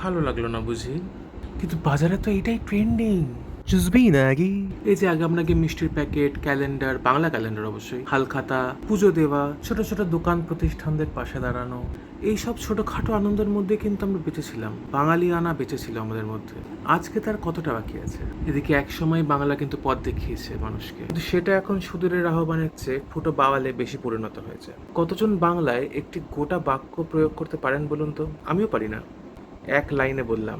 ভালো লাগলো না বুঝি, কিন্তু বাজারে তো এটাই ট্রেন্ডিং। চুষবি নাকি? এই যে আগে আপনাকে মিষ্টির প্যাকেট, ক্যালেন্ডার, বাংলা ক্যালেন্ডার অবশ্যই, হালখাতা, পুজো দেওয়া, ছোট ছোট দোকান প্রতিষ্ঠানদের পাশে দাঁড়ানো, এইসব ছোটখাটো আনন্দের মধ্যে কিন্তু আমরা বেঁচেছিলাম। বাঙালি আনা বেঁচেছিল আমাদের মধ্যে। আজকে তার কতটা বাকি আছে? এদিকে একসময় বাংলা কিন্তু পথ দেখিয়েছে মানুষকে, কিন্তু সেটা এখন সুদূরের আহ্বানের চেয়ে ফুটো বাওয়ালে বেশি পরিণত হয়েছে। কতজন বাংলায় একটি গোটা বাক্য প্রয়োগ করতে পারেন বলুন তো? আমিও পারি না। এক লাইনে বললাম,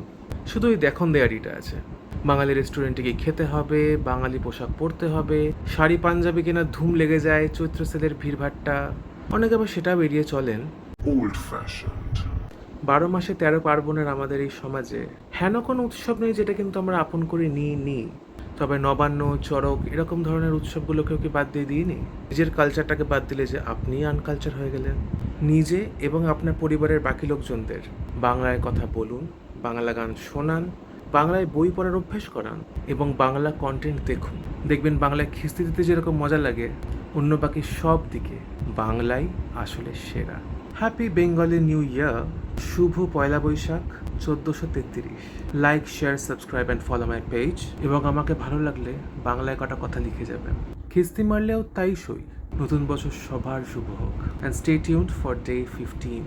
শুধু ওই দেখুন দেয়ারিটা আছে। বাঙালি রেস্টুরেন্টে গিয়ে খেতে হবে, বাঙালি পোশাক পরতে হবে, শাড়ি পাঞ্জাবি কেনার ধুম লেগে যায়, চৈত্র সেলের ভিড়ভাট্টা। অনেকে আবার সেটাও এড়িয়ে চলেন। old fashioned. 12 মাসে 13 পার্বণের আমাদের এই সমাজে হেন কোনো উৎসব নেই যেটা কিন্তু আমরা আপন করে নিই। তবে নবান্ন, চড়ক এরকম ধরনের উৎসবগুলোকেও কি বাদ দিয়ে দিইনি? নিজের কালচারটাকে বাদ দিলে যে আপনিই আনকালচার হয়ে গেলেন। নিজে এবং আপনার পরিবারের বাকি লোকজনদের বাংলায় কথা বলুন, বাংলা গান শোনান, বাংলায় বই পড়ার অভ্যেস করান এবং বাংলা কন্টেন্ট দেখুন। দেখবেন বাংলায় খিস্তি দিতে যেরকম মজা লাগে, অন্য বাকি সব দিকে বাংলাই আসলে সেরা। Happy Bengali new year. শুভ Poila Baishakh 1433। Like, share, subscribe and follow my page. এবং আমাকে ভালো লাগলে বাংলায় কটা কথা লিখে যাবেন। খিস্তি মারলেও তাই সই। নতুন বছর সবার শুভ হোক। And stay tuned for day 15।